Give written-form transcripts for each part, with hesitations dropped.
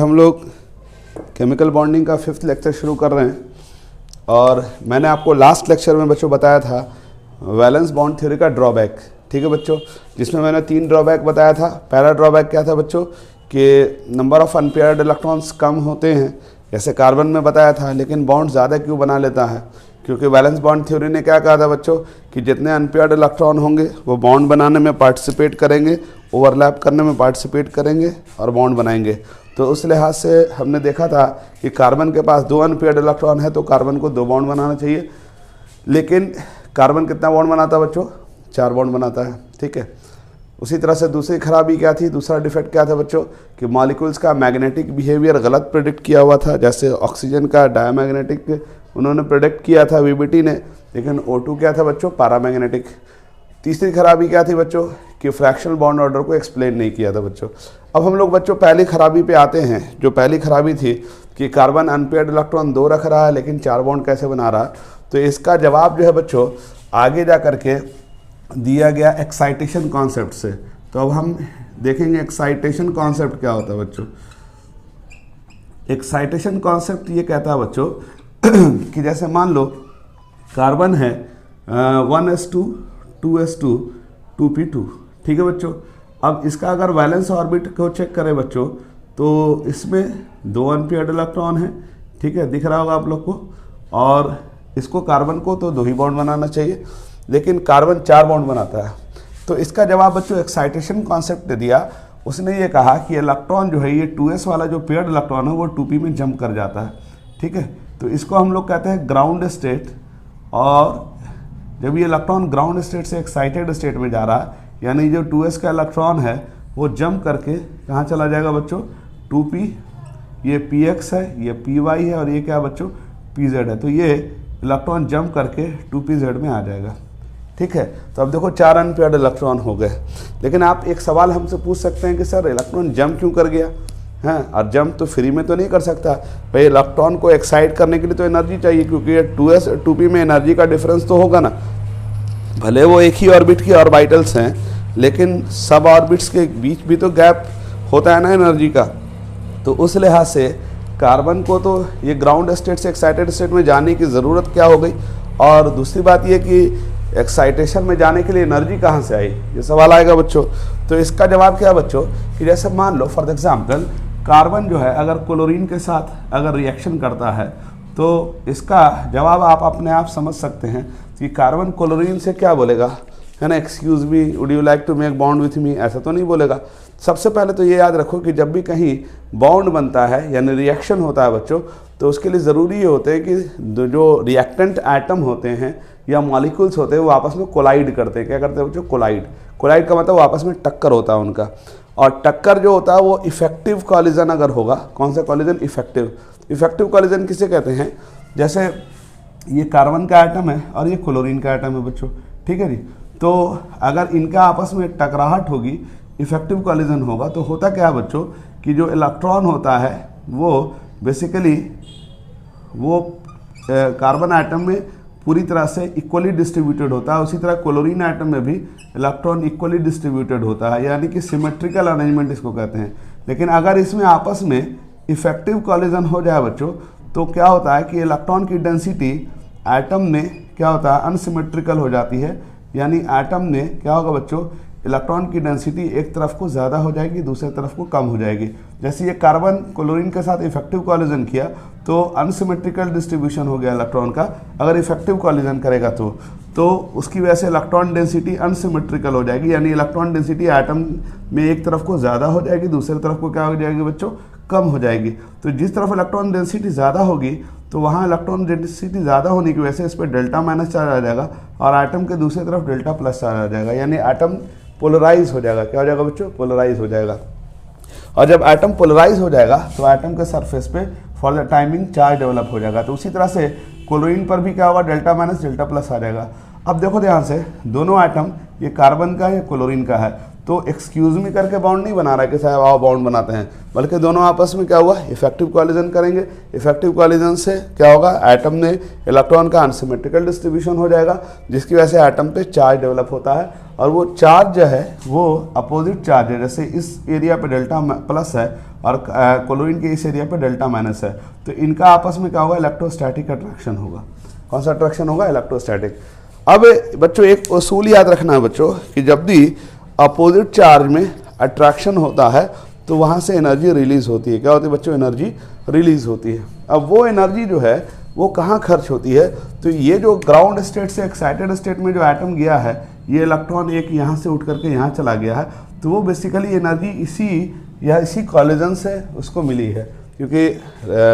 हम लोग chemical bonding का 5th लेक्चर शुरू कर रहे हैं और मैंने आपको लास्ट लेक्चर में बच्चों बताया था वैलेंस बॉन्ड थ्योरी का ड्रॉबैक। ठीक है बच्चों, जिसमें मैंने 3 ड्रॉबैक बताया था। पहला ड्रॉबैक क्या था बच्चों कि नंबर ऑफ़ अनपेयर्ड इलेक्ट्रॉन्स कम होते हैं, जैसे कार्बन में बताया था, लेकिन बॉन्ड ज़्यादा क्यों बना लेता है? क्योंकि वैलेंस बॉन्ड थ्योरी ने क्या कहा था बच्चों कि जितने अनपेयर्ड इलेक्ट्रॉन होंगे वो बॉन्ड बनाने में पार्टिसिपेट करेंगे, ओवरलैप करने में पार्टिसिपेट करेंगे और बॉन्ड बनाएंगे। तो उस लिहाज से हमने देखा था कि कार्बन के पास 2 अनपेयर्ड इलेक्ट्रॉन है तो कार्बन को 2 बॉन्ड बनाना चाहिए, लेकिन कार्बन कितना बॉन्ड बनाता है बच्चों? 4 बॉन्ड बनाता है। ठीक है, उसी तरह से दूसरी खराबी क्या थी, दूसरा डिफेक्ट क्या था बच्चों कि मॉलिक्यूल्स का मैग्नेटिक बिहेवियर गलत प्रेडिक्ट किया हुआ था। जैसे ऑक्सीजन का डायमैग्नेटिक उन्होंने प्रेडिक्ट किया था वीबीटी ने, लेकिन O2 क्या था बच्चों? पैरामैग्नेटिक। तीसरी खराबी क्या थी बच्चों कि फ्रैक्शनल बॉन्ड ऑर्डर को एक्सप्लेन नहीं किया था बच्चों। अब हम लोग बच्चों पहली खराबी पे आते हैं। जो पहली खराबी थी कि कार्बन अनपेयर्ड इलेक्ट्रॉन 2 रख रहा है लेकिन 4 बॉन्ड कैसे बना रहा है, तो इसका जवाब जो है बच्चों आगे जा करके दिया गया एक्साइटेशन कॉन्सेप्ट से। तो अब हम देखेंगे एक्साइटेशन कॉन्सेप्ट क्या होता है बच्चों। एक्साइटेशन कॉन्सेप्ट ये कहता है बच्चों कि जैसे मान लो कार्बन है 1s2 2s2 2p2। ठीक है बच्चों, अब इसका अगर वैलेंस ऑर्बिट को चेक करें बच्चों तो इसमें 2 अनपेयर्ड इलेक्ट्रॉन है। ठीक है, दिख रहा होगा आप लोग को, और इसको कार्बन को तो 2 ही बॉन्ड बनाना चाहिए, लेकिन कार्बन 4 बॉन्ड बनाता है। तो इसका जवाब बच्चों एक्साइटेशन कॉन्सेप्ट ने दिया। उसने ये कहा कि इलेक्ट्रॉन जो है ये 2s वाला जो पेयर्ड इलेक्ट्रॉन है वो 2p में जंप कर जाता है। ठीक है, तो इसको हम लोग कहते हैं ग्राउंड स्टेट, और जब ये इलेक्ट्रॉन ग्राउंड स्टेट से एक्साइटेड स्टेट में जा रहा है, यानी जो 2s का इलेक्ट्रॉन है वो जंप करके कहाँ चला जाएगा बच्चों? 2p, ये px है, ये py है, और ये क्या बच्चों? pz है। तो ये इलेक्ट्रॉन जंप करके 2pz में आ जाएगा। ठीक है, तो अब देखो 4 अनपेयर्ड इलेक्ट्रॉन हो गए। लेकिन आप एक सवाल हमसे पूछ सकते हैं कि सर इलेक्ट्रॉन जंप क्यों कर गया? हैं, और जंप तो फ्री में तो नहीं कर सकता भाई, इलेक्ट्रॉन को एक्साइट करने के लिए तो एनर्जी चाहिए, क्योंकि ये 2s 2p में एनर्जी का डिफरेंस तो होगा ना। भले वो एक ही ऑर्बिट की ऑर्बिटल्स हैं, लेकिन सब ऑर्बिट्स के बीच भी तो गैप होता है ना एनर्जी का। तो उस लिहाज से कार्बन को तो ये ग्राउंड स्टेट से एक्साइटेड स्टेट में जाने की ज़रूरत क्या हो गई, और दूसरी बात ये कि एक्साइटेशन में जाने के लिए एनर्जी कहाँ से आई, ये सवाल आएगा बच्चों। तो इसका जवाब क्या है बच्चों कि जैसे मान लो फॉर एग्जाम्पल कार्बन जो है अगर क्लोरीन के साथ अगर रिएक्शन करता है तो इसका जवाब आप अपने आप समझ सकते हैं कि कार्बन क्लोरीन से क्या बोलेगा, है ना, excuse me, would you like to make bond with me, ऐसा तो नहीं बोलेगा। सबसे पहले तो ये याद रखो कि जब भी कहीं बॉन्ड बनता है यानी रिएक्शन होता है बच्चों, तो उसके लिए ज़रूरी ये होता है कि जो रिएक्टेंट एटम होते हैं या मॉलिक्यूल्स होते हैं वो आपस में कोलाइड करते हैं। क्या करते हैं बच्चों? कोलाइड। कोलाइड का मतलब वो आपस में टक्कर होता है उनका, और टक्कर जो होता है वो इफेक्टिव कॉलिजन अगर होगा। कौन सा कॉलिजन? इफेक्टिव। इफेक्टिव कॉलिजन किसे कहते हैं? जैसे ये कार्बन का एटम है और ये क्लोरीन का एटम है बच्चों। ठीक है जी, तो अगर इनका आपस में टकराहट होगी, इफेक्टिव कॉलिजन होगा, तो होता क्या है बच्चों कि जो इलेक्ट्रॉन होता है वो बेसिकली वो कार्बन एटम में पूरी तरह से इक्वली डिस्ट्रीब्यूटेड होता है। उसी तरह क्लोरीन एटम में भी इलेक्ट्रॉन इक्वली डिस्ट्रीब्यूटेड होता है, यानी कि सिमेट्रिकल अरेंजमेंट इसको कहते हैं। लेकिन अगर इसमें आपस में इफेक्टिव कॉलिजन हो जाए बच्चों तो क्या होता है कि इलेक्ट्रॉन की डेंसिटी एटम में क्या होता है? अनसिमेट्रिकल हो जाती है, यानी एटम में क्या होगा बच्चों? इलेक्ट्रॉन की डेंसिटी एक तरफ को ज़्यादा हो जाएगी, दूसरे तरफ को कम हो जाएगी। जैसे ये कार्बन क्लोरीन के साथ इफेक्टिव कॉलिजन किया तो अनसिमेट्रिकल डिस्ट्रीब्यूशन हो गया इलेक्ट्रॉन का। अगर इफेक्टिव कॉलिजन करेगा तो उसकी वजह से इलेक्ट्रॉन डेंसिटी अनसिमेट्रिकल हो जाएगी, यानी इलेक्ट्रॉन डेंसिटी एटम में एक तरफ को ज़्यादा हो जाएगी, दूसरी तरफ को क्या हो जाएगी बच्चों? कम हो जाएगी। तो जिस तरफ इलेक्ट्रॉन डेंसिटी ज़्यादा होगी तो वहाँ इलेक्ट्रॉन डेंसिटी ज़्यादा होने की वजह से इस पर डेल्टा माइनस चार्ज आ जाएगा, और एटम के दूसरी तरफ डेल्टा प्लस चार्ज आ जाएगा, यानी एटम पोलराइज हो जाएगा। क्या हो जाएगा बच्चों? पोलराइज हो जाएगा। और जब एटम पोलराइज हो जाएगा तो एटम के सरफेस पे for the timing charge develop हो जाएगा। तो उसी तरह से क्लोरीन पर भी क्या होगा? डेल्टा माइनस डेल्टा प्लस आ जाएगा। अब देखो ध्यान से, दोनों एटम ये कार्बन का है या क्लोरीन का है, तो एक्सक्यूज मी करके बॉन्ड नहीं बना रहा है कि साहब आओ बॉन्ड बनाते हैं, बल्कि दोनों आपस में क्या हुआ? इफेक्टिव कॉलिजन करेंगे। इफेक्टिव कॉलिजन से क्या होगा? एटम में इलेक्ट्रॉन का अनसिमेट्रिकल डिस्ट्रीब्यूशन हो जाएगा, जिसकी वजह से एटम पे चार्ज डेवलप होता है, और वो चार्ज जो है वो अपोजिट चार्ज है। जैसे इस एरिया पे डेल्टा प्लस है और क्लोरीन के इस एरिया पे डेल्टा माइनस है, तो इनका आपस में क्या होगा, इलेक्ट्रोस्टैटिक अट्रैक्शन होगा। कौन सा अट्रैक्शन होगा, इलेक्ट्रोस्टैटिक। अब बच्चों एक उसूल याद रखना है बच्चों कि जब भी अपोजिट चार्ज में अट्रैक्शन होता है तो वहाँ से एनर्जी रिलीज होती है। क्या होती है बच्चों, एनर्जी रिलीज होती है। अब वो एनर्जी जो है वो कहाँ खर्च होती है, तो ये जो ग्राउंड स्टेट से एक्साइटेड स्टेट में जो एटम गया है, ये इलेक्ट्रॉन एक यहाँ से उठ करके यहाँ चला गया है, तो वो बेसिकली एनर्जी इसी कॉलिजन से उसको मिली है। क्योंकि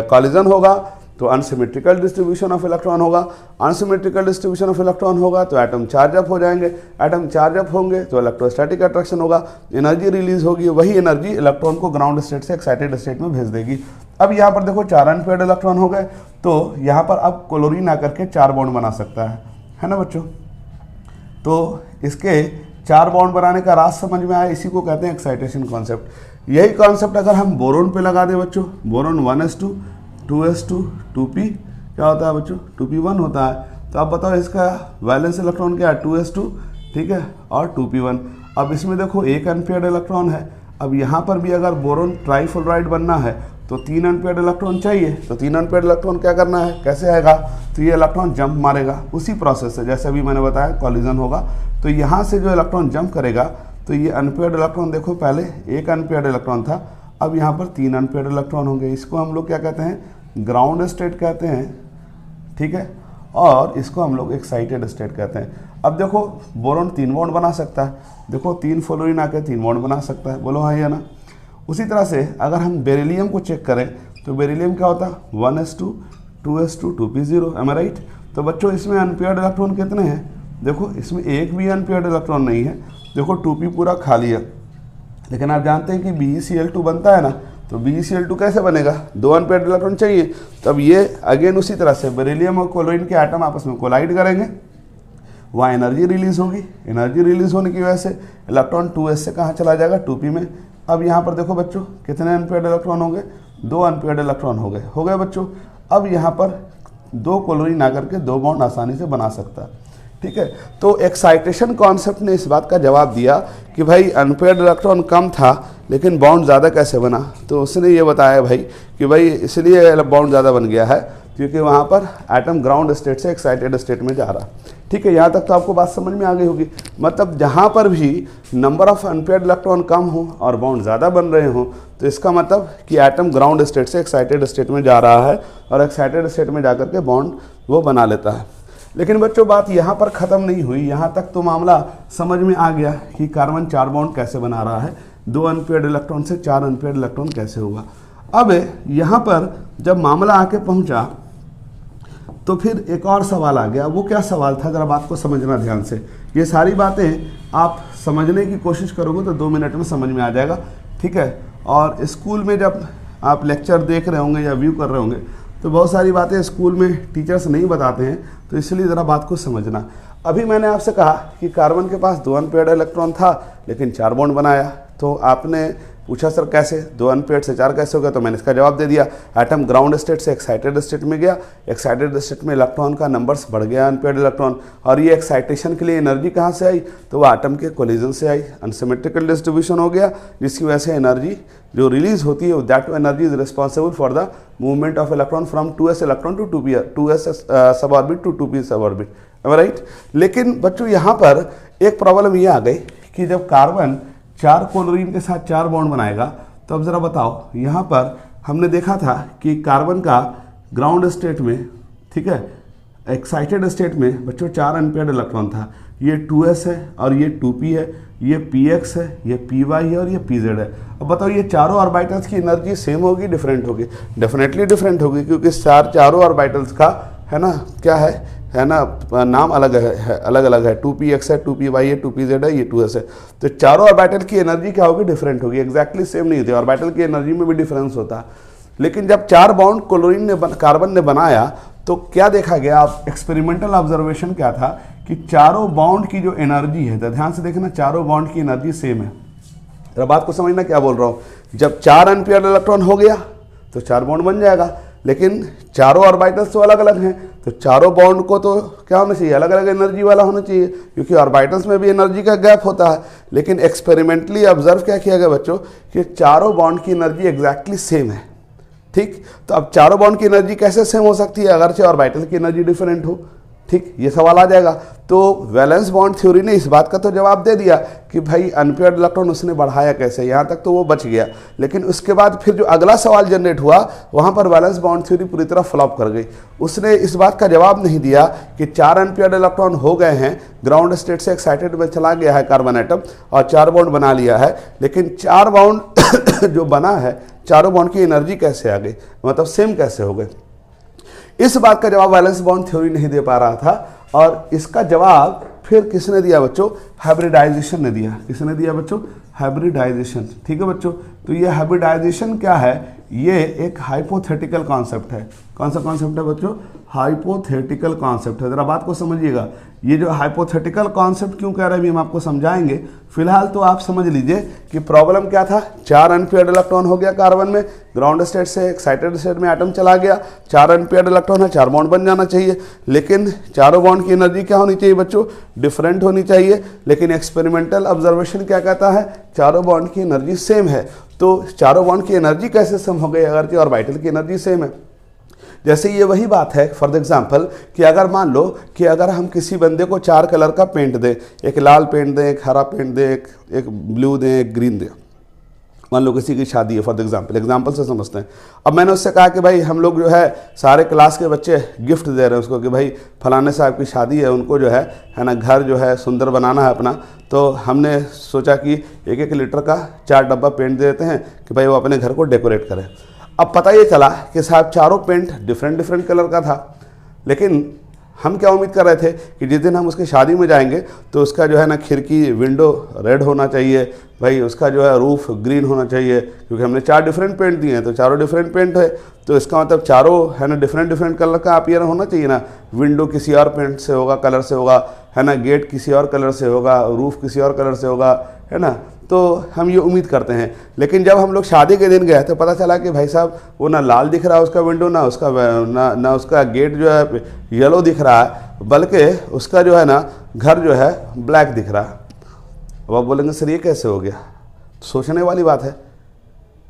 कॉलिजन होगा तो अनसिमेट्रिकल डिस्ट्रीब्यूशन ऑफ इलेक्ट्रॉन होगा, अनसिमेट्रिकल डिस्ट्रीब्यूशन ऑफ इलेक्ट्रॉन होगा तो एटम चार्ज अप हो जाएंगे, एटम चार्ज अप होंगे तो इलेक्ट्रोस्टैटिक अट्रैक्शन होगा, एनर्जी रिलीज होगी, वही एनर्जी इलेक्ट्रॉन को ग्राउंड स्टेट से एक्साइटेड स्टेट में भेज देगी। अब यहाँ पर देखो 4 अनपेयर्ड इलेक्ट्रॉन हो गए, तो यहाँ पर अब क्लोरीन आकर के 4 बॉन्ड बना सकता है ना बच्चों। तो इसके 4 बॉन्ड बनाने का राज समझ में आया, इसी को कहते हैं एक्साइटेशन कॉन्सेप्ट। यही कॉन्सेप्ट अगर हम बोरोन पे लगा दें बच्चों, बोरोन 1s2 2s2 2p क्या होता है बच्चों, 2p1 होता है। तो आप बताओ इसका वैलेंस इलेक्ट्रॉन क्या है, 2s2, ठीक है, और 2p1। अब इसमें देखो 1 अनपेयर्ड इलेक्ट्रॉन है। अब यहाँ पर भी अगर बोरोन ट्राइफ्लोराइड बनना है तो 3 अनपेयर्ड इलेक्ट्रॉन चाहिए। तो 3 अनपेयर्ड इलेक्ट्रॉन क्या करना है, कैसे आएगा, तो ये इलेक्ट्रॉन जंप मारेगा उसी प्रोसेस से, जैसे अभी मैंने बताया कॉलिजन होगा। तो यहाँ से जो इलेक्ट्रॉन जंप करेगा तो ये अनपेयर्ड इलेक्ट्रॉन, देखो पहले 1 अनपेयर्ड इलेक्ट्रॉन था, अब यहाँ पर 3 अनपेयर्ड इलेक्ट्रॉन होंगे। इसको हम लोग क्या कहते हैं, ग्राउंड स्टेट कहते हैं, ठीक है, और इसको हम लोग एक्साइटेड स्टेट कहते हैं। अब देखो बोरोन 3 बॉन्ड बना सकता है, देखो 3 फ्लोरीन आके 3 बॉन्ड बना सकता है, बोलो हाँ या ना। उसी तरह से अगर हम बेरिलियम को चेक करें तो बेरिलियम क्या होता है, 1s2 2s2 2p0, एम आई राइट। तो बच्चों इसमें अनपेयर्ड इलेक्ट्रॉन कितने हैं, देखो इसमें एक भी अनपेयर्ड इलेक्ट्रॉन नहीं है, देखो 2p पूरा खाली है। लेकिन आप जानते हैं कि BeCl2 बनता है ना, तो BeCl2 कैसे बनेगा, 2 अनपेयर्ड इलेक्ट्रॉन चाहिए। तब ये अगेन उसी तरह से बेरिलियम और क्लोरीन के एटम आपस में कोलाइड करेंगे, वहाँ एनर्जी रिलीज होगी, एनर्जी रिलीज होने की वजह से इलेक्ट्रॉन 2s से कहाँ चला जाएगा, 2p में। अब यहाँ पर देखो बच्चों कितने अनपेयर्ड इलेक्ट्रॉन हो गए, 2 अनपेयर्ड इलेक्ट्रॉन हो गए बच्चों। अब यहाँ पर 2 क्लोरीन आकर के 2 बॉन्ड आसानी से बना सकता है, ठीक है। तो एक्साइटेशन कॉन्सेप्ट ने इस बात का जवाब दिया कि भाई अनपेयर्ड इलेक्ट्रॉन कम था लेकिन बॉन्ड ज़्यादा कैसे बना, तो उसने ये बताया भाई कि भाई इसलिए बॉन्ड ज़्यादा बन गया है क्योंकि वहाँ पर एटम ग्राउंड स्टेट से एक्साइटेड स्टेट में जा रहा, ठीक है। यहाँ तक तो आपको बात समझ में आ गई होगी। मतलब जहाँ पर भी नंबर ऑफ अनपेयर्ड इलेक्ट्रॉन कम हो और बॉन्ड ज़्यादा बन रहे हों तो इसका मतलब कि एटम ग्राउंड स्टेट से एक्साइटेड स्टेट में जा रहा है और एक्साइटेड स्टेट में जाकर के बॉन्ड वो बना लेता है। लेकिन बच्चों बात यहाँ पर ख़त्म नहीं हुई, यहाँ तक तो मामला समझ में आ गया कि कार्बन 4 बॉन्ड कैसे बना रहा है, 2 अनपेयर्ड इलेक्ट्रॉन से 4 अनपेयर्ड इलेक्ट्रॉन कैसे होगा। अब यहाँ पर जब मामला आके पहुँचा तो फिर एक और सवाल आ गया। वो क्या सवाल था, ज़रा बात को समझना ध्यान से। ये सारी बातें आप समझने की कोशिश करोगे तो 2 मिनट में समझ में आ जाएगा, ठीक है। और स्कूल में जब आप लेक्चर देख रहे होंगे या व्यू कर रहे होंगे तो बहुत सारी बातें स्कूल में टीचर्स नहीं बताते हैं, तो इसलिए ज़रा बात को समझना। अभी मैंने आपसे कहा कि कार्बन के पास 2 अनपेयर्ड इलेक्ट्रॉन था लेकिन 4 बॉन्ड बनाया, तो आपने पूछा सर कैसे, 2 अनपेयर्ड से 4 कैसे हो गया, तो मैंने इसका जवाब दे दिया। एटम ग्राउंड स्टेट से एक्साइटेड स्टेट में गया, एक्साइटेड स्टेट में इलेक्ट्रॉन का नंबर्स बढ़ गया अनपेयर्ड इलेक्ट्रॉन, और ये एक्साइटेशन के लिए एनर्जी कहाँ से आई, तो वह एटम के कोलिजन से आई, अनसिमेट्रिकल डिस्ट्रीब्यूशन हो गया, जिसकी वजह से एनर्जी जो रिलीज होती है that energy is responsible for the movement of electron from 2s electron to 2s sub orbit to 2p सब ऑर्बिट, राइट। लेकिन बच्चों यहाँ पर एक प्रॉब्लम ये आ गई कि जब कार्बन 4 क्लोरीन के साथ 4 बॉन्ड बनाएगा तो अब ज़रा बताओ, यहाँ पर हमने देखा था कि कार्बन का ग्राउंड स्टेट में, ठीक है, एक्साइटेड स्टेट में बच्चों 4 अनपेयर्ड इलेक्ट्रॉन था, ये 2s है और ये 2p है, ये px है, ये py है और ये pz है। अब बताओ ये चारों ऑर्बिटल्स की एनर्जी सेम होगी डिफरेंट होगी, डेफिनेटली डिफरेंट होगी, क्योंकि चारों ऑर्बिटल्स का है ना क्या है ना नाम अलग है, अलग अलग है, 2px है, 2py है, 2pz है, ये 2s है। तो चारों ऑर्बिटल की एनर्जी क्या होगी, डिफरेंट होगी, एक्जैक्टली सेम नहीं होती, ऑर्बिटल की एनर्जी में भी डिफरेंस होता है। लेकिन जब 4 बॉन्ड कार्बन ने बनाया तो क्या देखा गया, आप एक्सपेरिमेंटल ऑब्जर्वेशन क्या था कि चारों बॉन्ड की जो एनर्जी है, तो ध्यान से देखना, चारों बॉन्ड की एनर्जी सेम है। जरा बात को समझना क्या बोल रहा हूँ, जब 4 अनपेयर्ड इलेक्ट्रॉन हो गया तो 4 बॉन्ड बन जाएगा, लेकिन चारों ऑर्बिटल्स तो अलग अलग हैं, तो चारों बॉन्ड को तो क्या होना चाहिए, अलग अलग एनर्जी वाला होना चाहिए, क्योंकि ऑर्बिटल्स में भी एनर्जी का गैप होता है। लेकिन एक्सपेरिमेंटली ऑब्जर्व क्या किया गया बच्चों कि चारों बॉन्ड की एनर्जी एग्जैक्टली सेम है। ठीक, तो अब चारों बॉन्ड की एनर्जी कैसे सेम हो सकती है अगर से ऑर्बिटल की एनर्जी डिफरेंट हो। ठीक, ये सवाल आ जाएगा। तो वैलेंस बॉन्ड थ्योरी ने इस बात का तो जवाब दे दिया कि भाई अनपेयर्ड इलेक्ट्रॉन उसने बढ़ाया कैसे, यहाँ तक तो वो बच गया। लेकिन उसके बाद फिर जो अगला सवाल जनरेट हुआ वहाँ पर वैलेंस बॉन्ड थ्योरी पूरी तरह फ्लॉप कर गई। उसने इस बात का जवाब नहीं दिया कि 4 अनपेयर्ड इलेक्ट्रॉन हो गए हैं, ग्राउंड स्टेट से एक्साइटेड में चला गया है कार्बन एटम और 4 बॉन्ड बना लिया है, लेकिन 4 बॉन्ड जो बना है चारों बॉन्ड की एनर्जी कैसे आ गई, मतलब सेम कैसे हो गए। इस बात का जवाब वैलेंस बॉन्ड थ्योरी नहीं दे पा रहा था, और इसका जवाब फिर किसने दिया बच्चों, हाइब्रिडाइजेशन ने दिया। किसने दिया बच्चों, हाइब्रिडाइजेशन। ठीक है बच्चों, तो ये हाइब्रिडाइजेशन क्या है, ये एक हाइपोथेटिकल कॉन्सेप्ट है। कौन सा कॉन्सेप्ट है बच्चों, हाइपोथेटिकल कॉन्सेप्ट है। जरा बात को समझिएगा, ये जो हाइपोथेटिकल कॉन्सेप्ट क्यों कह रहे हैं अभी हम आपको समझाएंगे। फिलहाल तो आप समझ लीजिए कि प्रॉब्लम क्या था, 4 अनपेयर्ड इलेक्ट्रॉन हो गया कार्बन में, ग्राउंड स्टेट से एक्साइटेड स्टेट में एटम चला गया, 4 अनपेयर्ड इलेक्ट्रॉन है, 4 बॉन्ड बन जाना चाहिए, लेकिन चारों बॉन्ड की एनर्जी क्या होनी चाहिए बच्चों, डिफरेंट होनी चाहिए। लेकिन एक्सपेरिमेंटल ऑब्जर्वेशन क्या कहता है, चारों बॉन्ड की एनर्जी सेम है। तो चारों बॉन्ड की एनर्जी कैसे सेम हो गई अगर कि ऑर्बिटल की एनर्जी सेम है। जैसे ये वही बात है फॉर एग्जांपल कि अगर मान लो कि अगर हम किसी बंदे को 4 कलर का पेंट दें, एक लाल पेंट दें, एक हरा पेंट दें, एक ब्लू दें, एक ग्रीन दें। मान लो किसी की शादी है फॉर एग्जांपल से समझते हैं। अब मैंने उससे कहा कि भाई हम लोग जो है सारे क्लास के बच्चे गिफ्ट दे रहे हैं उसको कि भाई फलाने साहब की शादी है, उनको जो है ना घर जो है सुंदर बनाना है अपना। तो हमने सोचा कि 1-1 लीटर का 4 डब्बा पेंट दे देते हैं कि भाई वो अपने घर को डेकोरेट करें। अब पता ये चला कि साहब चारों पेंट डिफरेंट कलर का था, लेकिन हम क्या उम्मीद कर रहे थे कि जिस दिन हम उसकी शादी में जाएंगे तो उसका जो है ना खिड़की विंडो रेड होना चाहिए, भाई उसका जो है रूफ ग्रीन होना चाहिए, क्योंकि हमने 4 डिफरेंट पेंट दिए हैं तो चारों डिफरेंट पेंट है, तो इसका मतलब चारों है ना डिफरेंट कलर का अपीयर होना चाहिए ना। विंडो किसी और पेंट से होगा, कलर से होगा, है ना, गेट किसी और कलर से होगा, रूफ किसी और कलर से होगा, है ना। तो हम ये उम्मीद करते हैं, लेकिन जब हम लोग शादी के दिन गए तो पता चला कि भाई साहब वो ना लाल दिख रहा है उसका विंडो, ना उसका गेट जो है येलो दिख रहा है, बल्कि उसका जो है ना घर जो है ब्लैक दिख रहा है। अब आप बोलेंगे सर ये कैसे हो गया, सोचने वाली बात है,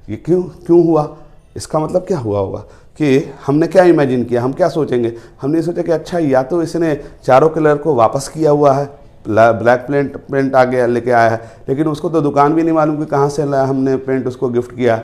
ये क्यों हुआ। इसका मतलब क्या हुआ होगा कि हमने क्या इमेजिन किया, हम क्या सोचेंगे, हमने सोचा कि अच्छा या तो इसने चारों कलर को वापस किया हुआ है, ब्लैक पेंट आ गया लेके आया है, लेकिन उसको तो दुकान भी नहीं मालूम कि कहाँ से लाया हमने पेंट उसको गिफ्ट किया।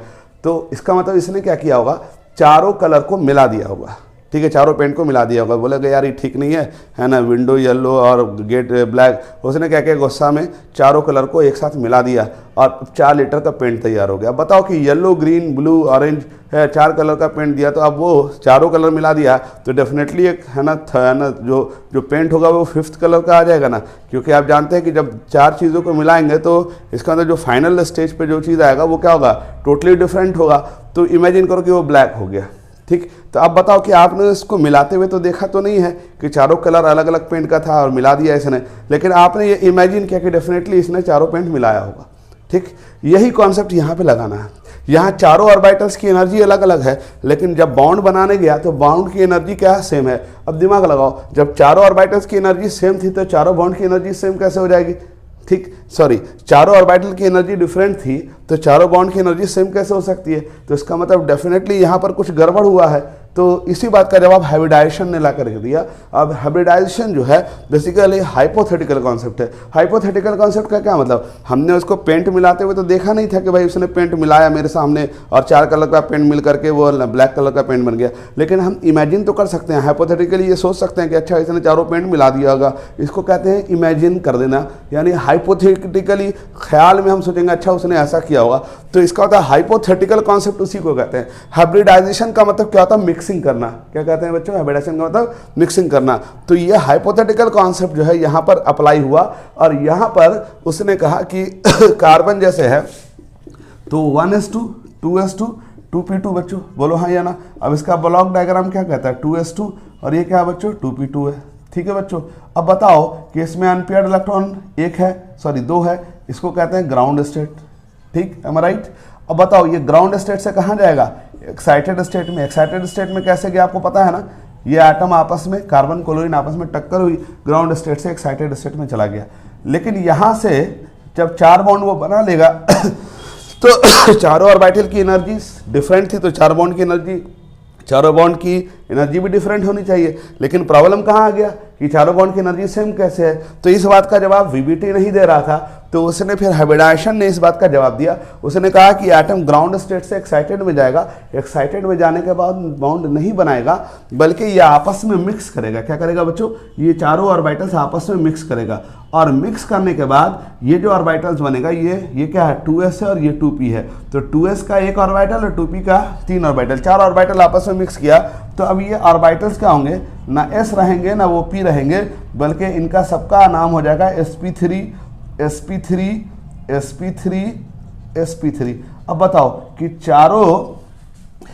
तो इसका मतलब इसने क्या किया होगा, चारों कलर को मिला दिया होगा। ठीक है, चारों पेंट को मिला दिया होगा, बोलेगा यार ये ठीक नहीं है ना, विंडो येलो और गेट ब्लैक। उसने क्या किया, गुस्सा में चारों कलर को एक साथ मिला दिया और 4 लीटर का पेंट तैयार हो गया। बताओ कि येलो ग्रीन ब्लू ऑरेंज है, 4 कलर का पेंट दिया, तो अब वो चारों कलर मिला दिया तो डेफिनेटली एक है ना जो पेंट होगा वो 5th कलर का आ जाएगा ना, क्योंकि आप जानते हैं कि जब 4 चीज़ों को मिलाएंगे तो इसका अंदर जो फाइनल स्टेज पे जो चीज़ आएगा वो क्या होगा, टोटली डिफरेंट होगा। तो इमेजिन करो कि वो ब्लैक हो गया। ठीक, तो अब बताओ कि आपने इसको मिलाते हुए तो देखा तो नहीं है कि चारों कलर अलग अलग पेंट का था और मिला दिया इसने, लेकिन आपने ये इमेजिन किया कि डेफिनेटली इसने चारों पेंट मिलाया होगा। ठीक, यही कॉन्सेप्ट यहाँ पे लगाना है। यहाँ चारों ऑर्बिटल्स की एनर्जी अलग अलग है, लेकिन जब बॉन्ड बनाने गया तो बॉन्ड की एनर्जी क्या सेम है। अब दिमाग लगाओ, जब चारों ऑर्बिटल्स की एनर्जी सेम थी तो चारों बॉन्ड की एनर्जी सेम कैसे हो जाएगी। ठीक, सॉरी, चारों ऑर्बिटल की एनर्जी डिफरेंट थी तो चारों बॉन्ड की एनर्जी सेम कैसे हो सकती है। तो इसका मतलब डेफिनेटली यहाँ पर कुछ गड़बड़ हुआ है। तो इसी बात का जवाब हाइब्रिडाइजेशन ने ला कर दिया। अब हाइब्रिडाइजेशन जो है बेसिकली हाइपोथेटिकल कॉन्सेप्ट है। हाइपोथेटिकल कॉन्सेप्ट का क्या मतलब, हमने उसको पेंट मिलाते हुए तो देखा नहीं था कि भाई उसने पेंट मिलाया मेरे सामने और 4 कलर का पेंट मिल करके वो ब्लैक कलर का पेंट बन गया, लेकिन हम इमेजिन तो कर सकते हैं, हाइपोथेटिकली ये सोच सकते हैं कि अच्छा इसने चारों पेंट मिला दिया होगा। इसको कहते हैं इमेजिन कर देना, यानी हाइपोथेटिकली ख्याल में हम सोचेंगे अच्छा उसने ऐसा किया होगा। तो इसका होता है हाइपोथेटिकल कॉन्सेप्ट, उसी को कहते हैं। हाइब्रिडाइजेशन का मतलब क्या होता है, मिक्सिंग करना। क्या कहते हैं बच्चों, हाइब्रिडाइजेशन का मतलब मिक्सिंग करना। तो ये हाइपोथेटिकल कॉन्सेप्ट जो है यहाँ पर अप्लाई हुआ और यहाँ पर उसने कहा कि कार्बन जैसे है तो 1s2 2s2 2p2 बच्चों, बोलो हाँ या ना। अब इसका ब्लॉक डायग्राम क्या कहता है, 2s2 और ये क्या है बच्चों 2p2 है। ठीक है बच्चों, अब बताओ कि इसमें अनपेयर्ड इलेक्ट्रॉन 2 है, इसको कहते हैं ग्राउंड स्टेट। ठीक, एम आई राइट। अब बताओ ये ग्राउंड स्टेट से कहाँ जाएगा, एक्साइटेड स्टेट में। एक्साइटेड स्टेट में कैसे गया आपको पता है ना, ये एटम आपस में, कार्बन क्लोरीन आपस में टक्कर हुई, ग्राउंड स्टेट से एक्साइटेड स्टेट में चला गया। लेकिन यहाँ से जब 4 बॉन्ड वो बना लेगा तो चारों ऑर्बिटल की एनर्जी डिफरेंट थी, तो 4 बॉन्ड की एनर्जी, चारों बॉन्ड की एनर्जी भी डिफरेंट होनी चाहिए। लेकिन प्रॉब्लम कहाँ आ गया कि चारों बॉन्ड की एनर्जी सेम कैसे है। तो इस बात का जवाब वीबीटी नहीं दे रहा था, तो उसने फिर हाइब्रिडाइजेशन ने इस बात का जवाब दिया। उसने कहा कि एटम ग्राउंड स्टेट से एक्साइटेड में जाएगा, एक्साइटेड में जाने के बाद बॉन्ड नहीं बनाएगा, बल्कि ये आपस में मिक्स करेगा। क्या करेगा बच्चों, ये चारों ऑर्बिटल्स आपस में मिक्स करेगा, और मिक्स करने के बाद ये जो ऑर्बिटल्स बनेगा, ये क्या है, 2s है और ये 2p है। तो 2s का एक ऑर्बिटल और 2p का 3 ऑर्बिटल, 4 ऑर्बिटल आपस में मिक्स किया। तो अब ये ऑर्बिटल्स क्या होंगे, ना s रहेंगे ना वो p रहेंगे, बल्कि इनका सबका नाम हो जाएगा sp3 sp3 sp3 sp3। अब बताओ कि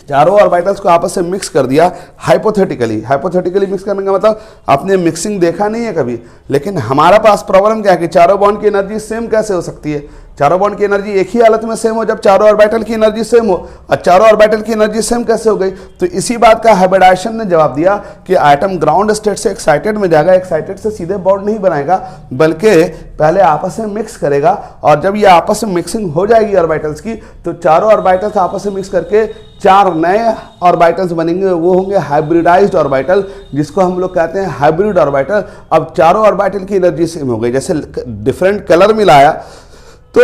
चारों ऑर्बिटल्स को आपस में मिक्स कर दिया हाइपोथेटिकली मिक्स करने का मतलब आपने मिक्सिंग देखा नहीं है कभी। लेकिन हमारा पास प्रॉब्लम क्या है कि चारों बॉन्ड की एनर्जी सेम कैसे हो सकती है, चारों बॉन्ड की एनर्जी एक ही हालत में सेम हो जब चारों ऑर्बिटल की एनर्जी सेम हो, और चारों ऑर्बिटल की एनर्जी सेम कैसे हो गई। तो इसी बात का हाइब्रिडाइजेशन ने जवाब दिया कि एटम ग्राउंड स्टेट से एक्साइटेड में जाएगा, एक्साइटेड से सीधे बॉन्ड नहीं बनाएगा, बल्कि पहले आपस में मिक्स करेगा, और जब ये आपस में मिक्सिंग हो जाएगी ऑर्बिटल्स की, तो चारों ऑर्बिटल्स आपस में मिक्स करके 4 नए ऑर्बिटल्स बनेंगे, वो होंगे हाइब्रिडाइज्ड ऑर्बिटल, जिसको हम लोग कहते हैं हाइब्रिड ऑर्बिटल। अब चारों ऑर्बिटल की एनर्जी सेम हो गई, जैसे डिफरेंट कलर मिलाया तो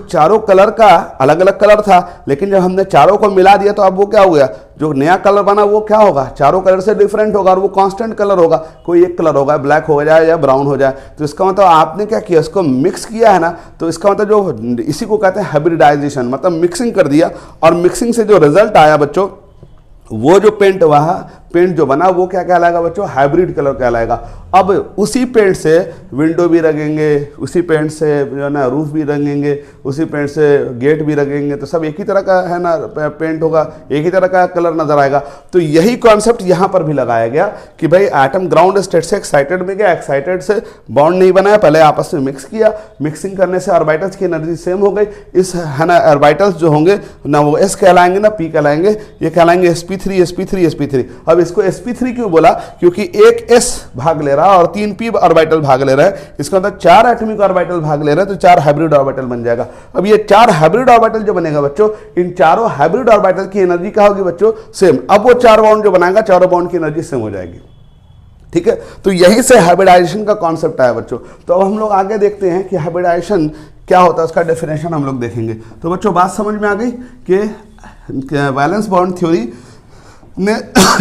चारों कलर का अलग अलग कलर था, लेकिन जब हमने चारों को मिला दिया तो अब वो क्या हो गया, जो नया कलर बना वो क्या होगा, चारों कलर से डिफरेंट होगा, और वो कांस्टेंट कलर होगा, कोई एक कलर होगा, ब्लैक हो जाए या ब्राउन हो जाए। तो इसका मतलब आपने क्या किया, इसको मिक्स किया है ना, तो इसका मतलब जो इसी को कहते हैं हाइब्रिडाइजेशन, मतलब मिक्सिंग कर दिया, और मिक्सिंग से जो रिजल्ट आया बच्चों, वो जो पेंट जो बना वो क्या कहलाएगा बच्चों, हाइब्रिड कलर कहलाएगा। अब उसी पेंट से विंडो भी रंगेंगे, उसी पेंट से जो है ना रूफ भी रंगेंगे, उसी पेंट से गेट भी रंगेंगे, तो सब एक ही तरह का है ना पेंट होगा, एक ही तरह का कलर नजर आएगा। तो यही कॉन्सेप्ट यहाँ पर भी लगाया गया कि भाई एटम ग्राउंड स्टेट से एक्साइटेड में गया, एक्साइटेड से बॉन्ड नहीं बनाया, पहले आपस में मिक्स किया, मिक्सिंग करने से ऑर्बिटल्स की एनर्जी सेम हो गई। इस है ना ऑर्बिटल्स जो होंगे ना वो s कहलाएंगे ना p कहलाएंगे, ये कहलाएंगे sp3 sp3 sp3। अब इसको sp3 क्यों बोला, क्योंकि एक s भाग ले रहा है और 3 p ऑर्बिटल भाग ले रहा है, इसका मतलब 4 एटॉमिक ऑर्बिटल भाग ले रहे हैं, तो 4 हाइब्रिड ऑर्बिटल बन जाएगा। अब ये 4 हाइब्रिड ऑर्बिटल जो बनेगा बच्चों, इन चारों हाइब्रिड ऑर्बिटल की एनर्जी क्या होगी बच्चों, सेम। अब वो 4 बॉन्ड जो बनाएगा, चारों बॉन्ड की एनर्जी सेम हो जाएगी, ठीक है। तो यहीं से हाइब्रिडाइजेशन का कॉन्सेप्ट आया बच्चों। तो अब हम लोग आगे देखते हैं कि हाइब्रिडाइजेशन क्या होता है, उसका डेफिनेशन हम लोग देखेंगे। तो बच्चों बात समझ में आ गई कि वैलेंस बॉन्ड थ्योरी ने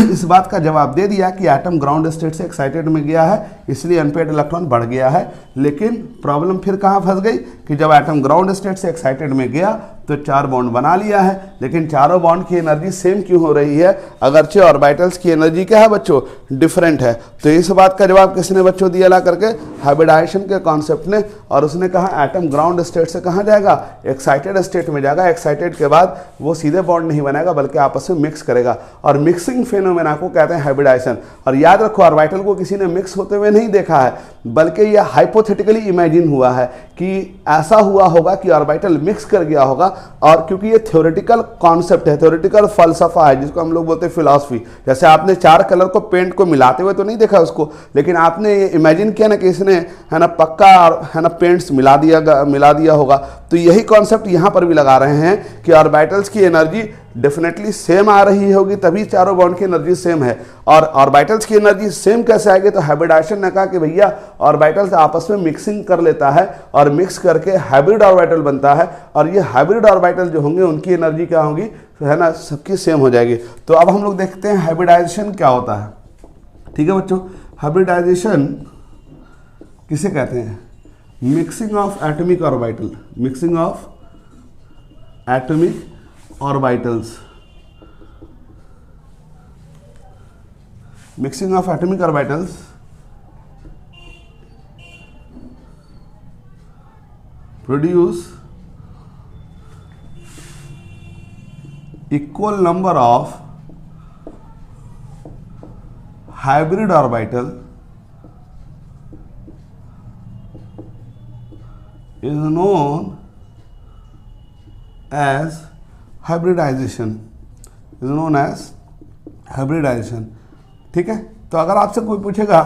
इस बात का जवाब दे दिया कि एटम ग्राउंड स्टेट से एक्साइटेड में गया है, इसलिए अनपेड इलेक्ट्रॉन बढ़ गया है। लेकिन प्रॉब्लम फिर कहाँ फंस गई कि जब एटम ग्राउंड स्टेट से एक्साइटेड में गया तो 4 बॉन्ड बना लिया है, लेकिन चारों बॉन्ड की एनर्जी सेम क्यों हो रही है, अगरचे ऑर्बिटल्स की एनर्जी क्या है बच्चों, डिफरेंट है। तो इस बात का जवाब किसने बच्चों दिया ला करके, हाइब्रिडाइजेशन के कॉन्सेप्ट ने। और उसने कहा एटम ग्राउंड स्टेट से कहाँ जाएगा, एक्साइटेड स्टेट में जाएगा, एक्साइटेड के बाद वो सीधे बॉन्ड नहीं बनाएगा बल्कि आपस में मिक्स करेगा, और मिक्सिंग फेनोमेना को कहते हैं हाइब्रिडाइजेशन। और याद रखो ऑर्बिटल को किसी ने मिक्स होते हुए नहीं देखा है, बल्कि यह हाइपोथेटिकली इमेजिन हुआ है कि ऐसा हुआ होगा कि ऑर्बिटल मिक्स कर गया होगा। और क्योंकि ये थ्योरेटिकल कॉन्सेप्ट है, थ्योरेटिकल फलसफा है, जिसको हम लोग बोलते हैं फिलॉसफी। जैसे आपने 4 कलर को पेंट को मिलाते हुए तो नहीं देखा उसको, लेकिन आपने ये इमेजिन किया ना कि इसने है ना पक्का है ना पेंट्स मिला दिया होगा। तो यही कॉन्सेप्ट यहाँ पर भी लगा रहे हैं कि ऑर्बिटल्स की एनर्जी डेफिनेटली सेम आ रही होगी, तभी चारों बॉन्ड की एनर्जी सेम है। और ऑर्बिटल्स की एनर्जी सेम कैसे आएगी, तो हाइब्रिडाइजेशन ने कहा कि भैया ऑर्बिटल्स आपस में मिक्सिंग कर लेता है, और मिक्स करके हाइब्रिड ऑर्बिटल बनता है, और ये हाइब्रिड ऑर्बिटल जो होंगे उनकी एनर्जी क्या होगी, तो है ना सबकी सेम हो जाएगी। तो अब हम लोग देखते हैं हाइब्रिडाइजेशन क्या होता है, ठीक है बच्चों। हाइब्रिडाइजेशन किसे कहते हैं, mixing of atomic orbital, mixing of atomic orbitals, mixing of atomic orbitals produce equal number of hybrid orbital is known as hybridization, is known as hybridization. ठीक है, तो अगर आपसे कोई पूछेगा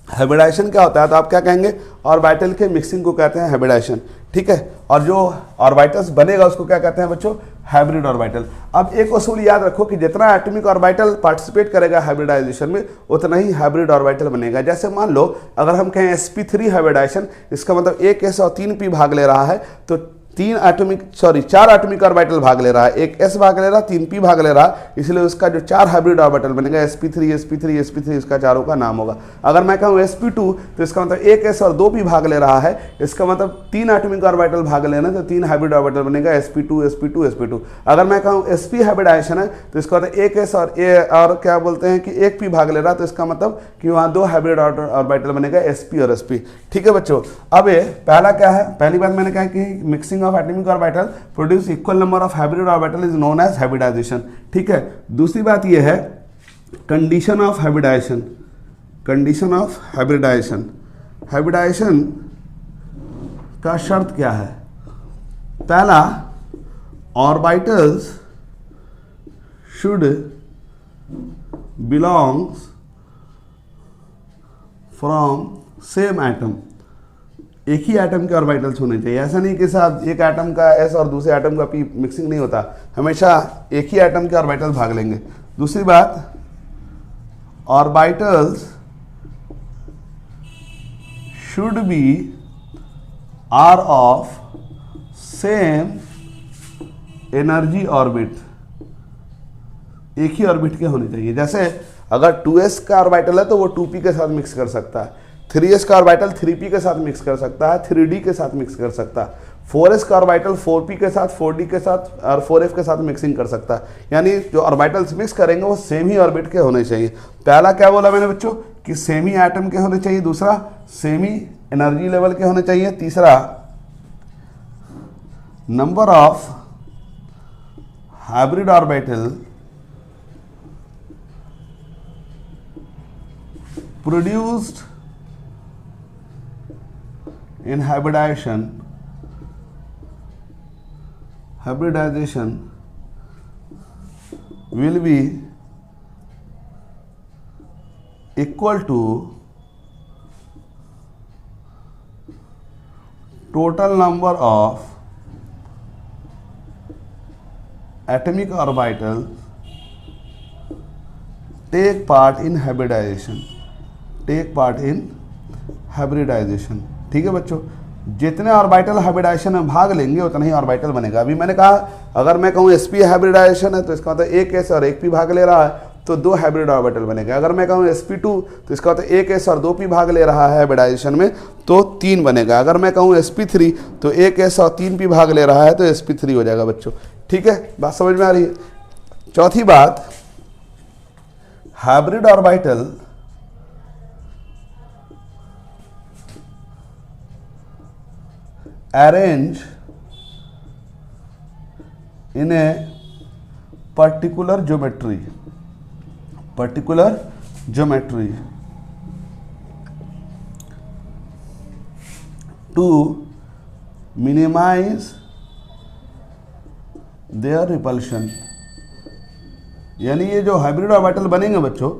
हाइब्रिडाइजेशन क्या होता है तो आप क्या कहेंगे, ऑर्बिटल के मिक्सिंग को कहते हैं हाइब्रिडाइजेशन। ठीक है, और जो ऑर्बिटल्स बनेगा उसको क्या कहते हैं बच्चों, हाइब्रिड ऑर्बिटल। अब एक असूल याद रखो कि जितना एटॉमिक ऑर्बिटल पार्टिसिपेट करेगा हाइब्रिडाइजेशन में उतना ही हाइब्रिड ऑर्बिटल बनेगा। जैसे मान लो अगर हम कहें sp3 हाइब्रिडाइजेशन, इसका मतलब एक s और 3p भाग ले रहा है, तो चार एटॉमिक ऑर्बिटल भाग ले रहा है, एक s भाग ले रहा है, 3p भाग ले रहा है, इसलिए उसका जो 4 हाइब्रिड ऑर्बिटल बनेगा sp3 sp3 sp3, इसका चारों का नाम होगा। अगर मैं कहूँ sp2 तो इसका मतलब एक s और 2p भाग ले रहा है, इसका मतलब 3 एटॉमिक ऑर्बिटल भाग लेना, तो 3 हाइब्रिड ऑर्बिटल बनेगा sp2 sp2 sp2। अगर मैं कहूँ sp हाइब्रिडाइजेशन है तो इसका मतलब एक s और क्या बोलते हैं कि एक p भाग ले रहा है, तो इसका मतलब कि वहाँ 2 हाइब्रिड ऑर्बिटल बनेगा sp और sp। ठीक है बच्चों, अब ये पहला क्या है, पहली बात मैंने कहा कि mixing of atomic orbital produce equal number of hybrid orbital is known as hybridization। ठीक है, दूसरी बात यह है condition of hybridization, condition of hybridization, hybridization का शर्त क्या है, पहला orbitals should belongs from same atom, एक ही एटम के ऑर्बिटल्स होने चाहिए। ऐसा नहीं कि साथ एक एटम का s और दूसरे एटम का p मिक्सिंग नहीं होता, हमेशा एक ही एटम के ऑर्बिटल्स भाग लेंगे। दूसरी बात, orbitals should be are of same energy orbit, एक ही ऑर्बिट के होने चाहिए। जैसे अगर 2s का ऑर्बिटल है तो वो 2p के साथ मिक्स कर सकता है, 3s का ऑर्बिटल 3p के साथ मिक्स कर सकता है, 3d के साथ मिक्स कर सकता है, 4s का ऑर्बिटल 4p के साथ, 4d के साथ और 4f के साथ मिक्सिंग कर सकता है। यानी जो ऑर्बिटल्स मिक्स करेंगे वो सेम ही ऑर्बिट के होने चाहिए। पहला क्या बोला मैंने बच्चों कि सेम ही एटम के होने चाहिए, दूसरा सेम ही एनर्जी लेवल के होने चाहिए, तीसरा number of hybrid orbital produced in hybridization will be equal to total number of atomic orbitals take part in hybridization, ठीक है बच्चों, जितने ऑर्बिटल हाइब्रिडाइजेशन में भाग लेंगे उतना ही ऑर्बिटल बनेगा। अभी मैंने कहा अगर मैं कहूँ sp हाइब्रिडाइजेशन है तो इसका मतलब एक s और एक p भाग ले रहा है तो 2 हाइब्रिड ऑर्बिटल बनेगा। अगर मैं कहूँ sp2 तो इसका मतलब एक s और 2p भाग ले रहा है हाइब्रिडाइजेशन में तो 3 बनेगा। अगर मैं कहूँ sp3 तो एक s और 3p भाग ले रहा है तो sp3 हो जाएगा बच्चों। ठीक है, बात समझ में आ रही है। चौथी बात, hybrid orbital arrange in a particular geometry to minimize their repulsion। यानी ये जो हाइब्रिड ऑर्बिटल बनेंगे बच्चों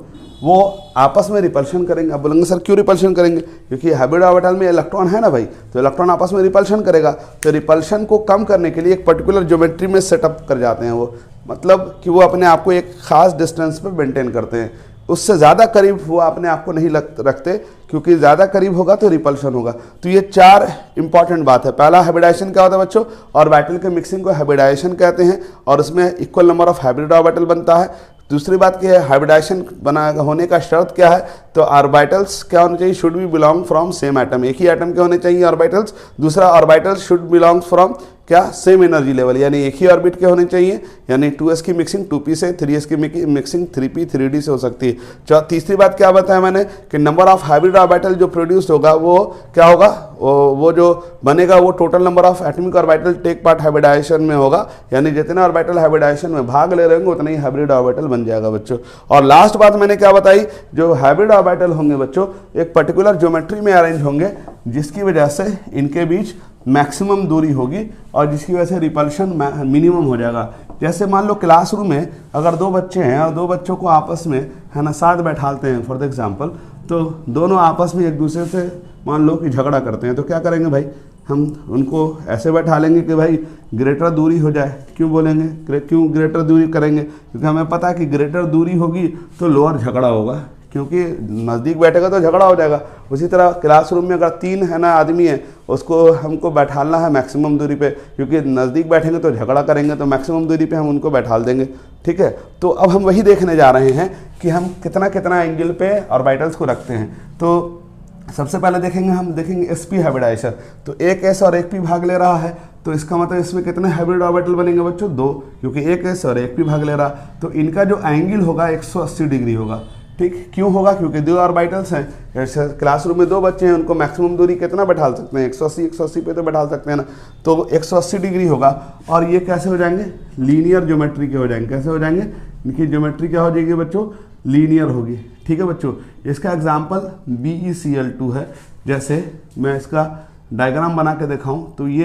वो आपस में रिपल्शन करेंगे। अब बोलेंगे सर क्यों रिपल्शन करेंगे, क्योंकि हाइब्रिड ऑर्बिटल में इलेक्ट्रॉन है ना भाई, तो इलेक्ट्रॉन आपस में रिपल्शन करेगा। तो रिपल्शन को कम करने के लिए एक पर्टिकुलर ज्योमेट्री में सेटअप कर जाते हैं वो, मतलब कि वो अपने आप को एक खास डिस्टेंस पर मेंटेन करते हैं। उससे ज़्यादा करीब वो अपने आप को नहीं रखते, क्योंकि ज़्यादा करीब होगा तो रिपल्शन होगा। तो ये 4 इंपॉर्टेंट बात है। पहला हाइब्रिडाइजेशन क्या होता है बच्चों, ऑर्बिटल के मिक्सिंग को हाइब्रिडाइजेशन कहते हैं और उसमें equal number of hybrid orbital बनता है। दूसरी बात क्या है, हाइब्रिडाइजेशन बना होने का शर्त क्या है, तो ऑर्बिटल्स क्या होने चाहिए, should be belong from same atom, एक ही एटम के होने चाहिए ऑर्बिटल्स। दूसरा, ऑर्बिटल्स शुड बिलोंग फ्रॉम क्या, सेम एनर्जी लेवल, यानी एक ही ऑर्बिट के होने चाहिए। यानी 2s की मिक्सिंग 2p से, 3s की मिक्सिंग 3p 3d से हो सकती है। तीसरी बात क्या बताया मैंने कि नंबर ऑफ हाइब्रिड ऑर्बिटल जो प्रोड्यूस होगा वो क्या होगा, वो जो बनेगा वो total number of atomic orbital take part hybridization में होगा। यानी जितने ऑर्बिटल हाइब्रिडाइजेशन में भाग ले रहे होंगे उतना ही हाइब्रिड ऑर्बिटल बन जाएगा बच्चों। और लास्ट बात मैंने क्या बताई, जो हाइब्रिड ऑर्बिटल होंगे बच्चों एक पर्टिकुलर ज्योमेट्री में अरेंज होंगे जिसकी वजह से इनके बीच मैक्सिमम दूरी होगी और जिसकी वजह से रिपल्शन मिनिमम हो जाएगा। जैसे मान लो क्लासरूम में अगर 2 बच्चे हैं और 2 बच्चों को आपस में है ना साथ बैठाते हैं फॉर द एग्जाम्पल, तो दोनों आपस में एक दूसरे से मान लो कि झगड़ा करते हैं, तो क्या करेंगे भाई, हम उनको ऐसे बैठा लेंगे कि भाई ग्रेटर दूरी हो जाए। क्यों बोलेंगे, क्यों ग्रेटर दूरी करेंगे, क्योंकि हमें पता है कि ग्रेटर दूरी होगी तो लोअर झगड़ा होगा, क्योंकि नज़दीक बैठेगा तो झगड़ा हो जाएगा। उसी तरह क्लासरूम में अगर 3 है ना आदमी है, उसको हमको बैठाना है मैक्सिमम दूरी पे, क्योंकि नज़दीक बैठेंगे तो झगड़ा करेंगे, तो मैक्सिमम दूरी पे हम उनको बैठाल देंगे। ठीक है, तो अब हम वही देखने जा रहे हैं कि हम कितना कितना एंगल पे ऑर्बिटल्स को रखते हैं। तो सबसे पहले देखेंगे, हम देखेंगे sp हाइब्रिडाइजेशन। तो एक s और एक p भाग ले रहा है, तो इसका मतलब इसमें कितने हाइब्रिड ऑर्बिटल बनेंगे बच्चों, 2, क्योंकि एक s और एक p भाग ले रहा। तो इनका जो एंगल होगा 180 डिग्री होगा। ठीक, क्यों होगा, क्योंकि 2 ऑर्बिटल्स हैं। जैसे क्लासरूम में 2 बच्चे हैं, उनको मैक्सिमम दूरी कितना बैठाल सकते हैं, 180 पे तो बैठाल सकते हैं ना, तो 180 डिग्री होगा। और ये कैसे हो जाएंगे, लीनियर ज्योमेट्री के हो जाएंगे। कैसे हो जाएंगे, इनकी ज्योमेट्री क्या हो जाएगी बच्चों, लीनियर होगी। ठीक है बच्चों, इसका एग्जाम्पल BeCl2 है। जैसे मैं इसका डायग्राम बना के दिखाऊं तो ये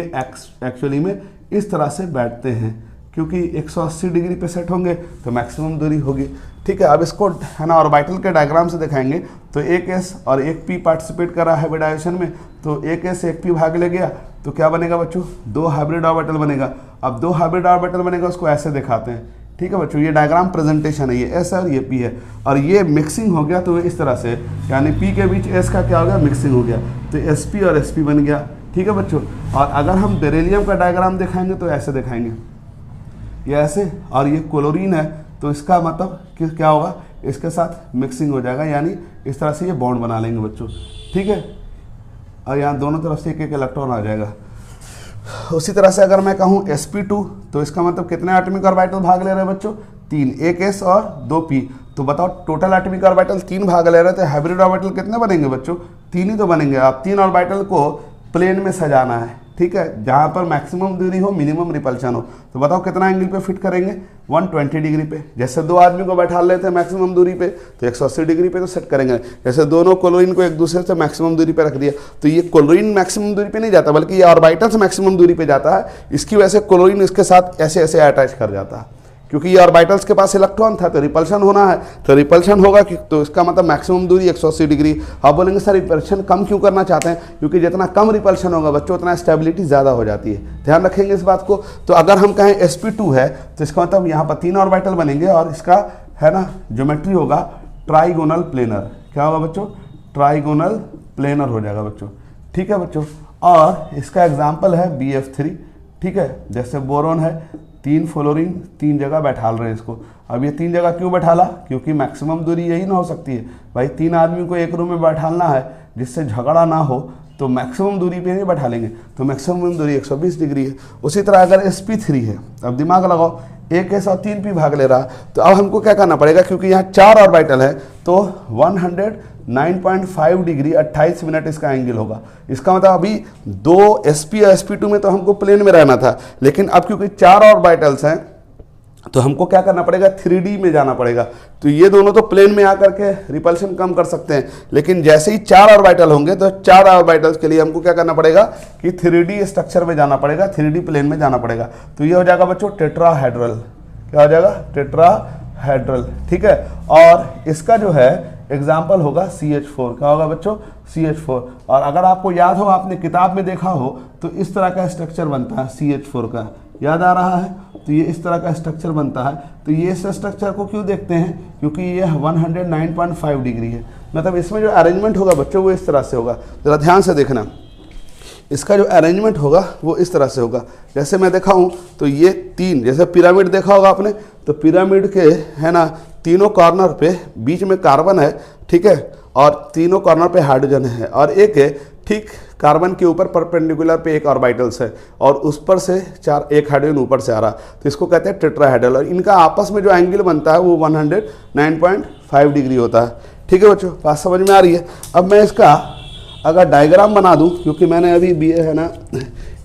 एक्चुअली में इस तरह से बैठते हैं, क्योंकि 180 डिग्री पे सेट होंगे तो मैक्सिमम दूरी होगी। ठीक है, अब इसको है ना ऑर्बिटल के डायग्राम से दिखाएंगे। तो एक s और एक p पार्टिसिपेट कर रहा है हाइब्रिडाइजेशन में, तो एक s एक p भाग ले गया, तो क्या बनेगा बच्चों, 2 हाइब्रिड ऑर्बिटल बनेगा। अब 2 हाइब्रिड ऑर्बिटल बनेगा, उसको ऐसे दिखाते हैं। ठीक है बच्चों, ये डायग्राम प्रेजेंटेशन है, ये s है और ये p है, और ये मिक्सिंग हो गया तो इस तरह से, यानी p के बीच s का क्या हो गया, मिक्सिंग हो गया, तो sp और sp बन गया। ठीक है बच्चों, और अगर हम बेरिलियम का डायग्राम दिखाएंगे तो ऐसे दिखाएंगे, ये ऐसे, और ये क्लोरीन है, तो इसका मतलब कि क्या होगा, इसके साथ मिक्सिंग हो जाएगा, यानी इस तरह से ये बॉन्ड बना लेंगे बच्चों। ठीक है, और यहाँ दोनों तरफ से एक एक इलेक्ट्रॉन आ जाएगा। उसी तरह से अगर मैं कहूँ sp2, तो इसका मतलब कितने एटॉमिक ऑर्बिटल भाग ले रहे हैं बच्चों, 3, एक s और 2 p। तो बताओ टोटल एटॉमिक ऑर्बिटल 3 भाग ले रहे थे, हाइब्रिड ऑर्बिटल कितने बनेंगे बच्चों, 3 ही तो बनेंगे। अब 3 ऑर्बिटल को प्लेन में सजाना है। ठीक है, जहाँ पर मैक्सिमम दूरी हो, मिनिमम रिपल्शन हो, तो बताओ कितना एंगल पे फिट करेंगे, 120 डिग्री पे। जैसे 2 आदमी को बैठा लेते हैं मैक्सिमम दूरी पे, तो 180 डिग्री पे तो सेट करेंगे। जैसे दोनों क्लोरीन को एक दूसरे से मैक्सिमम दूरी पे रख दिया, तो ये क्लोरीन मैक्सिमम दूरी पे नहीं जाता, बल्कि ये ऑर्बिटल्स मैक्सिमम दूरी पे जाता है। इसकी वजह से क्लोरीन इसके साथ ऐसे ऐसे अटैच कर जाता है, क्योंकि ये ऑर्बिटल्स के पास इलेक्ट्रॉन था, तो रिपल्शन होना है, तो रिपल्शन होगा कि, तो इसका मतलब मैक्सिमम दूरी 180 डिग्री। आप बोलेंगे सर रिपल्शन कम क्यों करना चाहते हैं, क्योंकि जितना कम रिपल्शन होगा बच्चों उतना स्टेबिलिटी ज़्यादा हो जाती है। ध्यान रखेंगे इस बात को। तो अगर हम कहें sp2 है, तो इसका मतलब यहाँ पर 3 ऑर्बिटल बनेंगे, और इसका है ना ज्योमेट्री होगा ट्राइगोनल प्लेनर। क्या होगा बच्चों, ट्राइगोनल प्लेनर हो जाएगा बच्चों। ठीक है बच्चों, और इसका एग्जाम्पल है BF3। ठीक है, जैसे बोरोन है, 3 फ्लोरीन 3 जगह बैठाल रहे हैं इसको। अब ये 3 जगह क्यों बैठाला, क्योंकि मैक्सिमम दूरी यही ना हो सकती है भाई, 3 आदमी को एक रूम में बैठालना है जिससे झगड़ा ना हो, तो मैक्सिमम दूरी पे नहीं बैठा लेंगे, तो मैक्सिमम दूरी 120 डिग्री है। उसी तरह अगर sp3 है, अब दिमाग लगाओ, एक s और 3 p भाग ले रहा, तो अब हमको क्या करना पड़ेगा, क्योंकि यहाँ 4 ऑर्बिटल है, तो 109.5 डिग्री 28 मिनट इसका एंगल होगा। इसका मतलब अभी 2 sp और sp2 में तो हमको प्लेन में रहना था, लेकिन अब क्योंकि 4 ऑर्बिटल्स हैं, तो हमको क्या करना पड़ेगा, 3D में जाना पड़ेगा। तो ये दोनों तो प्लेन में आकर के रिपल्शन कम कर सकते हैं, लेकिन जैसे ही 4 ऑर्बिटल होंगे, तो 4 ऑर्बिटल्स के लिए हमको क्या करना पड़ेगा कि 3D स्ट्रक्चर में जाना पड़ेगा, 3D प्लेन में जाना पड़ेगा। तो ये हो जाएगा बच्चों टेट्राहेड्रल। क्या हो जाएगा, टेट्राहेड्रल। ठीक है, और इसका जो है एग्जाम्पल होगा CH4। क्या होगा बच्चों, CH4। और अगर आपको याद हो, आपने किताब में देखा हो, तो इस तरह का स्ट्रक्चर बनता है CH4 का, याद आ रहा है, तो ये इस तरह का स्ट्रक्चर बनता है। तो ये इस स्ट्रक्चर को क्यों देखते हैं, क्योंकि ये 109.5 डिग्री है, मतलब इसमें जो अरेंजमेंट होगा बच्चों वो इस तरह से होगा। ज़रा ध्यान से देखना, इसका जो अरेंजमेंट होगा वो इस तरह से होगा। जैसे मैं दिखाऊं तो ये 3, जैसे पिरामिड देखा होगा आपने, तो पिरामिड के है ना तीनों कॉर्नर पे बीच में कार्बन है, ठीक है, और तीनों कॉर्नर पे हाइड्रोजन है, और एक है ठीक कार्बन के ऊपर परपेंडिकुलर पे एक ऑर्बिटल्स है, और उस पर से एक हाइड्रोजन ऊपर से आ रहा, तो इसको कहते हैं टेट्राहेड्रल। और इनका आपस में जो एंगल बनता है वो 109.5 डिग्री होता है। ठीक है बच्चों, बात समझ में आ रही है। अब मैं इसका अगर डायग्राम बना दूं, क्योंकि मैंने अभी भी है ना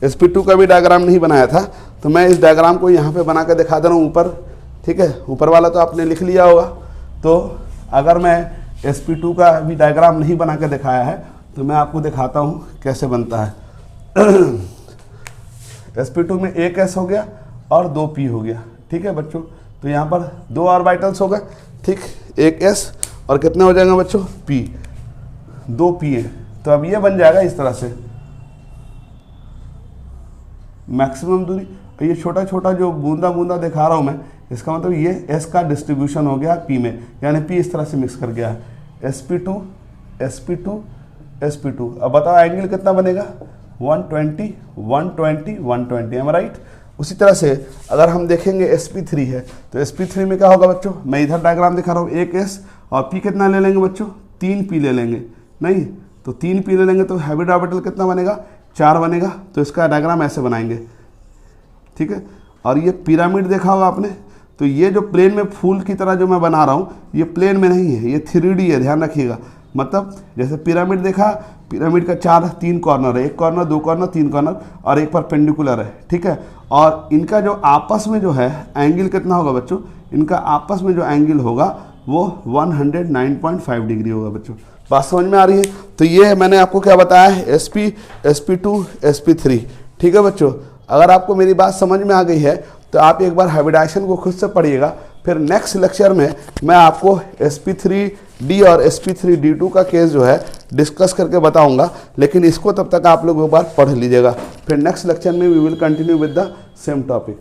sp2 का भी डायग्राम नहीं बनाया था, तो मैं इस डायग्राम को यहाँ पे बना के दिखा दे रहा हूँ ऊपर। ठीक है, ऊपर वाला तो आपने लिख लिया होगा। तो अगर मैं sp2 का भी डायग्राम नहीं बना के दिखाया है, तो मैं आपको दिखाता हूँ कैसे बनता है। sp2 में एक s हो गया और 2 p हो गया। ठीक है बच्चों, तो यहाँ पर 2 ऑर्बिटल्स हो गए, ठीक, एक s और कितने हो जाएंगे बच्चों, p, 2 p है। तो अब ये बन जाएगा इस तरह से मैक्सिमम दूरी। और ये छोटा छोटा जो बूंदा बूंदा दिखा रहा हूँ मैं, इसका मतलब ये s का डिस्ट्रीब्यूशन हो गया p में, यानी p इस तरह से मिक्स कर गया है, sp2 sp2 sp2। अब बताओ एंगल कितना बनेगा, 120 120 120, एम राइट। उसी तरह से अगर हम देखेंगे sp3 है, तो sp3 में क्या होगा बच्चों, मैं इधर डायग्राम दिखा रहा हूँ, एक s और p कितना ले लेंगे बच्चों, 3 p ले लेंगे, नहीं तो 3 p ले लेंगे तो हैवी ऑर्बिटल कितना बनेगा, 4 बनेगा। तो इसका डायग्राम ऐसे बनाएंगे, ठीक है। और ये पिरामिड देखा होगा आपने, तो ये जो प्लेन में फूल की तरह जो मैं बना रहा हूँ, ये प्लेन में नहीं है, ये 3D है, ध्यान रखिएगा। मतलब जैसे पिरामिड देखा, पिरामिड का 3 कॉर्नर है, 1 कॉर्नर 2 कॉर्नर 3 कॉर्नर और एक परपेंडिकुलर है, ठीक है। और इनका जो आपस में जो है एंगल कितना होगा बच्चों, इनका आपस में जो एंगल होगा वो 109.5 डिग्री होगा बच्चों। बात समझ में आ रही है। तो ये मैंने आपको क्या बताया है, sp sp2 sp3, ठीक है बच्चों। अगर आपको मेरी बात समझ में आ गई है तो आप एक बार हाइब्रिडाइजेशन को खुद से पढ़िएगा, फिर नेक्स्ट लेक्चर में मैं आपको sp3d और sp3d2 का केस जो है डिस्कस करके बताऊंगा, लेकिन इसको तब तक आप लोग एक बार पढ़ लीजिएगा। फिर नेक्स्ट लेक्चर में we will continue with the same topic.